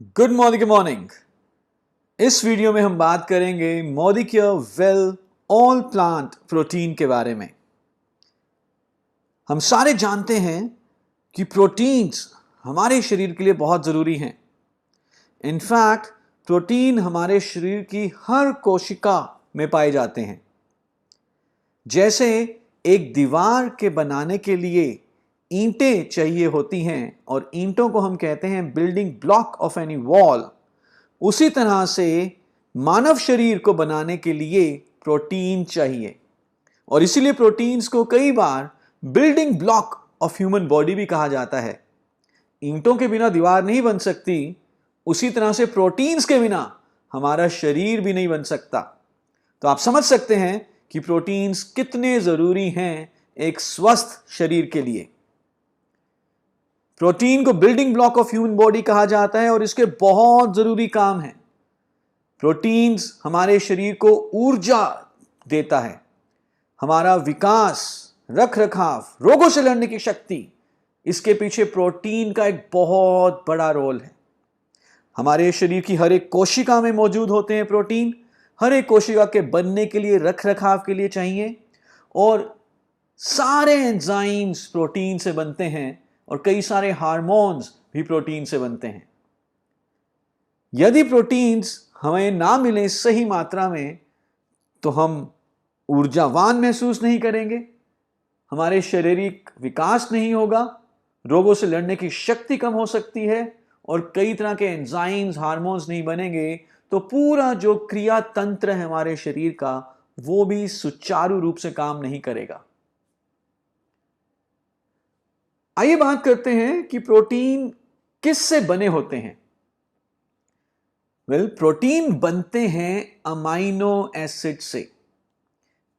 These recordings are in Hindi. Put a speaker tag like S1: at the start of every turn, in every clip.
S1: Good morning. इस वीडियो में हम बात करेंगे molecular well all plant protein के बारे में। हम सारे जानते हैं कि प्रोटीन्स हमारे शरीर के लिए बहुत ज़रूरी हैं। इनफैक्ट प्रोटीन हमारे शरीर की हर कोशिका में पाए जाते हैं। जैसे एक दीवार के बनाने के लिए ईंटें चाहिए होती हैं और ईंटों को हम कहते हैं building block of any wall, उसी तरह से मानव शरीर को बनाने के लिए प्रोटीन चाहिए और इसीलिए प्रोटीन्स को कई बार building block of human body भी कहा जाता है। ईंटों के बिना दीवार नहीं बन सकती, उसी तरह से प्रोटीन्स के बिना हमारा शरीर भी नहीं बन सकता। तो आप समझ सकते हैं कि प्रोटीन्स कितने जरूरी हैं एक स्वस्थ शरीर के लिए। प्रोटीन को building block of human body कहा जाता है और इसके बहुत जरूरी काम हैं। प्रोटीन्स हमारे शरीर को ऊर्जा देता है, हमारा विकास, रख रखाव, रोगों से लड़ने की शक्ति, इसके पीछे प्रोटीन का एक बहुत बड़ा रोल है। हमारे शरीर की हर एक कोशिका में मौजूद होते हैं प्रोटीन। हर एक कोशिका के बनने के लिए, रख रखाव के लिए चाहिए और सारे एंजाइम्स प्रोटीन से बनते हैं और कई सारे हार्मोन्स भी प्रोटीन से बनते हैं। यदि प्रोटीन्स हमें ना मिले सही मात्रा में तो हम ऊर्जावान महसूस नहीं करेंगे, हमारे शारीरिक विकास नहीं होगा, रोगों से लड़ने की शक्ति कम हो सकती है और कई तरह के एंजाइम्स, हार्मोन्स नहीं बनेंगे तो पूरा जो क्रिया तंत्र है हमारे शरीर का वो भी सुचारू रूप से काम नहीं करेगा। आइए बात करते हैं कि प्रोटीन किससे बने होते हैं। प्रोटीन बनते हैं अमाइनो एसिड से।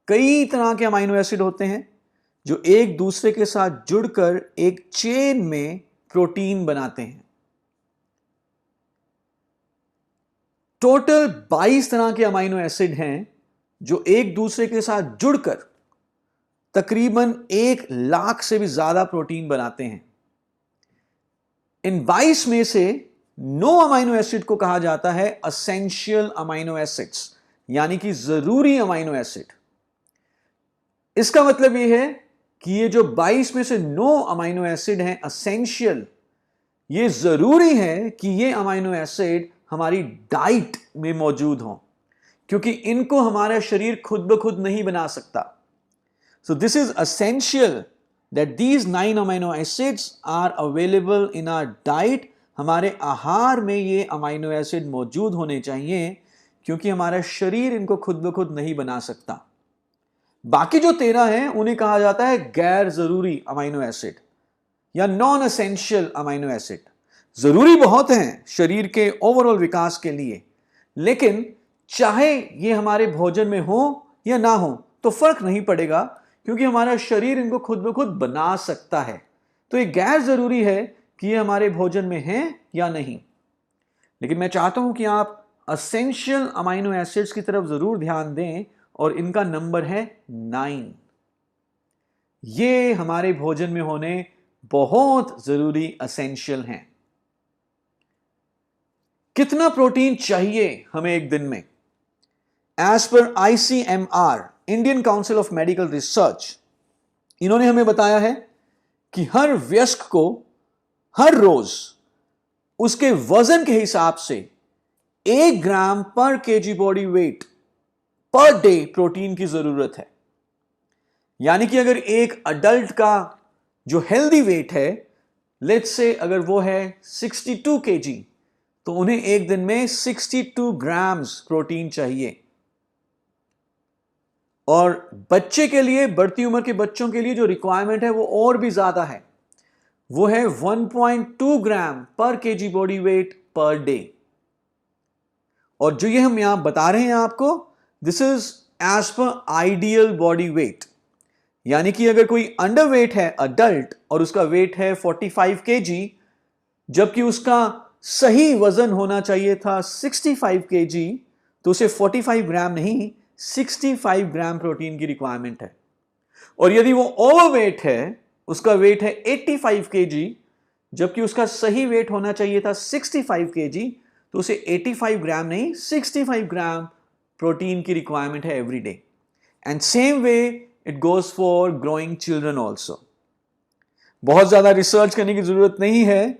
S1: कई तरह के अमाइनो एसिड होते हैं जो एक दूसरे के साथ जुड़कर एक चेन में प्रोटीन बनाते हैं। टोटल 22 तरह के अमाइनो एसिड हैं जो एक दूसरे के साथ जुड़कर तकरीबन 1 लाख से भी ज्यादा प्रोटीन बनाते हैं। इन 22 में से 9 अमाइनो एसिड को कहा जाता है एसेंशियल अमाइनो एसिड्स, यानी कि जरूरी अमाइनो एसिड। इसका मतलब यह है कि ये जो 22 में से 9 अमाइनो एसिड हैं एसेंशियल, ये जरूरी है कि ये अमाइनो एसिड हमारी डाइट में मौजूद हों, क्योंकि इनको हमारा शरीर खुद ब खुद नहीं बना सकता। So this is essential that these 9 amino acids are available in our diet. हमारे आहार में ये अमाइनो एसिड मौजूद होने चाहिए क्योंकि हमारा शरीर इनको खुद ब खुद नहीं बना सकता। बाकी जो 13 हैं उन्हें कहा जाता है गैर जरूरी अमाइनो एसिड या नॉन एसेंशियल अमाइनो एसिड। जरूरी बहुत हैं शरीर के ओवरऑल विकास के लिए, लेकिन चाहे ये हमारे भोजन में हो या ना हो तो फर्क नहीं पड़ेगा क्योंकि हमारा शरीर इनको खुद ब खुद बना सकता है। तो ये गैर जरूरी है कि ये हमारे भोजन में है या नहीं। लेकिन मैं चाहता हूं कि आप एसेंशियल अमाइनो एसिड्स की तरफ जरूर ध्यान दें और इनका नंबर है 9। ये हमारे भोजन में होने बहुत जरूरी एसेंशियल हैं। कितना प्रोटीन चाहिए हमें एक दिन में? As per ICMR, Indian council of medical research, इन्होंने हमें बताया है कि हर वयस्क को हर रोज उसके वजन के हिसाब से 1 ग्राम पर K G body weight per day protein की जरूरत है। यानी कि अगर एक अडल्ट का जो हेल्दी वेट है, लेट्स से अगर वो है 62 केजी, तो उन्हें एक दिन में 62 ग्राम्स प्रोटीन चाहिए। और बच्चे के लिए, बढ़ती उम्र के बच्चों के लिए जो रिक्वायरमेंट है वो और भी ज्यादा है, वो है 1.2 ग्राम पर K G body weight per day. और जो ये हम यहां बता रहे हैं आपको, this is as per ideal body weight. यानी कि अगर कोई अंडर वेट है अडल्ट और उसका वेट है 45 केजी, जबकि उसका सही वजन होना चाहिए था 65 केजी, तो उसे 45 ग्राम नहीं 65 ग्राम प्रोटीन की रिक्वायरमेंट है। और यदि वो ओवरवेट है, उसका वेट है 85 केजी, जबकि उसका सही वेट होना चाहिए था 65 kg, तो उसे 85 ग्राम नहीं 65 ग्राम प्रोटीन की रिक्वायरमेंट है every day. And same way it goes for growing children also. बहुत ज्यादा रिसर्च करने की जरूरत नहीं है,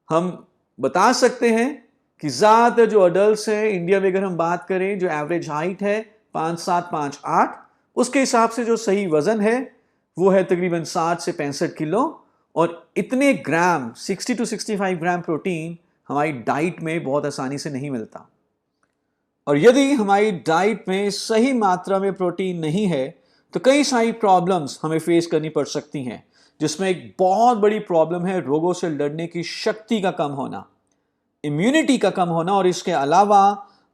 S1: हम बता सकते हैं कि ज्यादातर जो अडल्ट हैं इंडिया में, अगर हम बात करें, जो एवरेज हाइट है 5'7", 5'8", उसके हिसाब से जो सही वजन है वो है तकरीबन 60 से 65 किलो। और इतने ग्राम 60 to 65 ग्राम प्रोटीन हमारी डाइट में बहुत आसानी से नहीं मिलता। और यदि हमारी डाइट में सही मात्रा में प्रोटीन नहीं है तो कई सारी प्रॉब्लम्स हमें फेस करनी पड़ सकती हैं, जिसमें एक बहुत बड़ी प्रॉब्लम है रोगों से लड़ने की शक्ति का कम होना, इम्यूनिटी का कम होना। और इसके अलावा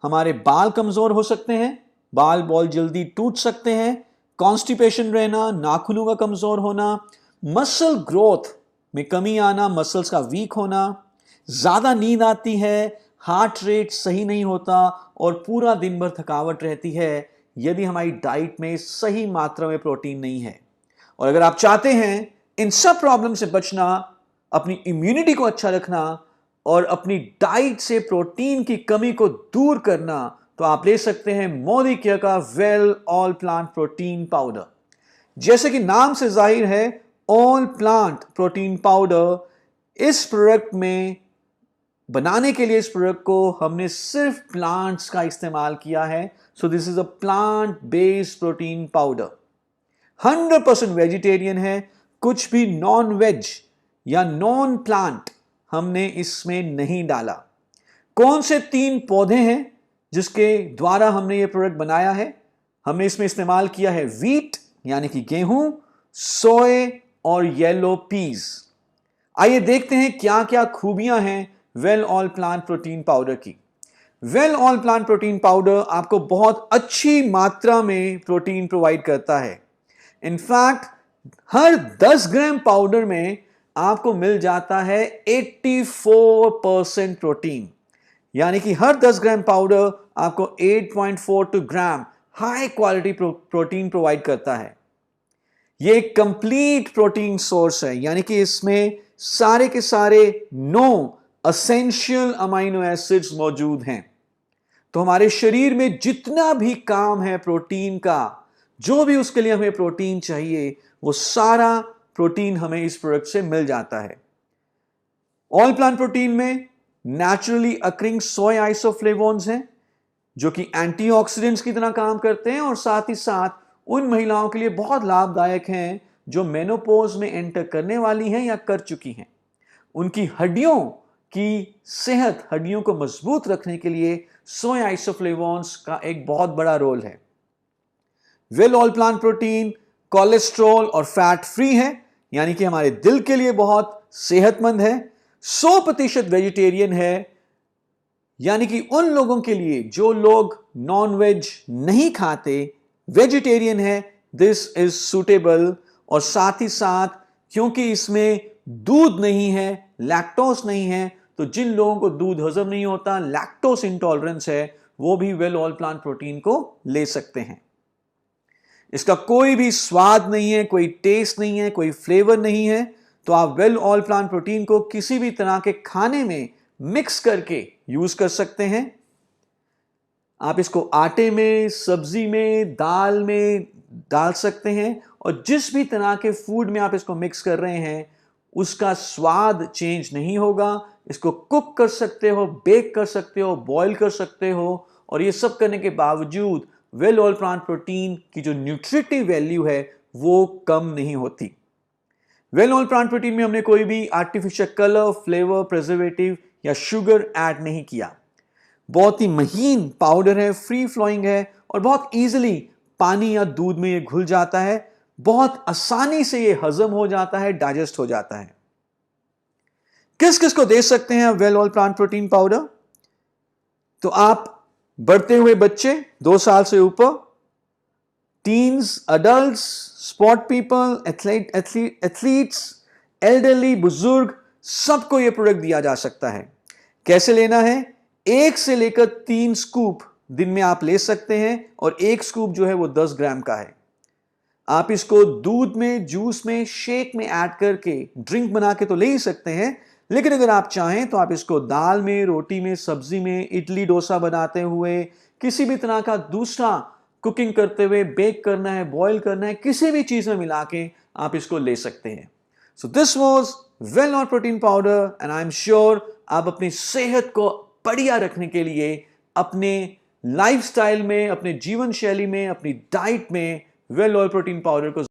S1: हमारे बाल कमजोर हो सकते हैं, बाल बहुत जल्दी टूट सकते हैं, कॉन्स्टिपेशन रहना, नाखूनों का कमजोर होना, मसल ग्रोथ में कमी आना, मसल्स का वीक होना, ज्यादा नींद आती है, हार्ट रेट सही नहीं होता और पूरा दिन भर थकावट रहती है यदि हमारी डाइट में सही मात्रा में प्रोटीन नहीं है। और अगर आप चाहते हैं इन सब प्रॉब्लम से बचना, अपनी इम्यूनिटी को अच्छा रखना और अपनी डाइट से प्रोटीन की कमी को दूर करना, तो आप ले सकते हैं मोदी केयर का well all plant protein powder. जैसे कि नाम से जाहिर है, ऑल प्लांट प्रोटीन पाउडर, इस प्रोडक्ट में बनाने के लिए इस प्रोडक्ट को हमने सिर्फ प्लांट्स का इस्तेमाल किया है। So this is a plant based protein powder, 100% vegetarian है, कुछ भी नॉन वेज या नॉन प्लांट हमने इसमें नहीं डाला। कौन से 3 पौधे हैं जिसके द्वारा हमने ये प्रोडक्ट बनाया है? हमने इसमें इस्तेमाल किया है वीट यानी कि गेहूं, सोए और येलो पीज। आइए देखते हैं क्या क्या खूबियां हैं well all plant protein powder की। Well all plant protein powder आपको बहुत अच्छी मात्रा में प्रोटीन प्रोवाइड करता है। इनफैक्ट हर 10 ग्राम पाउडर में आपको मिल जाता है 84% प्रोटीन, यानी कि हर 10 ग्राम पाउडर आपको 8.42 ग्राम हाई क्वालिटी प्रोटीन प्रोवाइड करता है। यह एक कंप्लीट प्रोटीन सोर्स है, यानी कि इसमें सारे के सारे 9 एसेंशियल अमाइनो एसिड्स मौजूद हैं। तो हमारे शरीर में जितना भी काम है प्रोटीन का, जो भी उसके लिए हमें प्रोटीन चाहिए, वो सारा प्रोटीन हमें इस प्रोडक्ट से मिल जाता है। ऑल प्लांट प्रोटीन में नेचुरली अकरिंग सोय आइसोफ्लेवोन्स हैं जो कि एंटीऑक्सीडेंट्स की तरह काम करते हैं और साथ ही साथ उन महिलाओं के लिए बहुत लाभदायक हैं जो मेनोपॉज में एंटर करने वाली हैं या कर चुकी हैं। उनकी हड्डियों की सेहत, हड्डियों को मजबूत रखने के लिए सोय आइसोफ्लेवोन्स का एक बहुत बड़ा रोल है। Well all plant protein cholesterol और फैट फ्री है, यानी कि हमारे दिल के लिए बहुत सेहतमंद है। 100% वेजिटेरियन है, यानी कि उन लोगों के लिए जो लोग नॉन वेज नहीं खाते, वेजिटेरियन है, दिस इज सुटेबल। और साथ ही साथ क्योंकि इसमें दूध नहीं है, लैक्टोस नहीं है, तो जिन लोगों को दूध हजम नहीं होता, लैक्टोस इंटॉलरेंस है, वो भी वेल ऑल प्लांट प्रोटीन को ले सकते हैं। इसका कोई भी स्वाद नहीं है, कोई टेस्ट नहीं है, कोई फ्लेवर नहीं है, तो आप वेल ऑल प्लांट प्रोटीन को किसी भी तरह के खाने में मिक्स करके यूज कर सकते हैं। आप इसको आटे में, सब्जी में, दाल में डाल सकते हैं और जिस भी तरह के फूड में आप इसको मिक्स कर रहे हैं उसका स्वाद चेंज नहीं होगा। इसको कुक कर सकते हो, बेक कर सकते हो, बॉईल कर सकते हो, और ये सब करने के बावजूद वेल ऑल प्लांट प्रोटीन की जो न्यूट्रिटिव वैल्यू है वो कम नहीं होती। वेल ऑल प्लांट प्रोटीन में हमने कोई भी आर्टिफिशियल कलर, फ्लेवर, प्रिजर्वेटिव या शुगर ऐड नहीं किया। बहुत ही महीन पाउडर है, फ्री फ्लोइंग है और बहुत इजीली पानी या दूध में ये घुल जाता है, बहुत आसानी से ये हजम हो जाता है, डाइजेस्ट हो जाता है। किस किस को दे सकते हैं well all plant protein powder? तो आप बढ़ते हुए बच्चे 2 साल से ऊपर, teens, adults, sport people, athletes, elderly, बुजुर्ग, सबको यह प्रोडक्ट दिया जा सकता है। कैसे लेना है? 1 से लेकर 3 स्कूप दिन में आप ले सकते हैं और 1 स्कूप जो है वो 10 ग्राम का है। आप इसको दूध में, जूस में, शेक में ऐड करके ड्रिंक बना के तो ले ही सकते हैं, लेकिन अगर आप चाहें तो आप इसको दाल में, रोटी में, सब्जी में, इडली डोसा बनाते हुए, किसी भी तरह का दूसरा कुकिंग करते हुए, बेक करना है, बॉईल करना है, किसी भी चीज में मिला के आप इसको ले सकते हैं। So this was well protein powder and I am sure आप अपनी सेहत को बढ़िया रखने के लिए अपने लाइफस्टाइल में, अपने जीवन शैली में, अपनी डाइट में वेल ऑयल प्रोटीन पाउडर को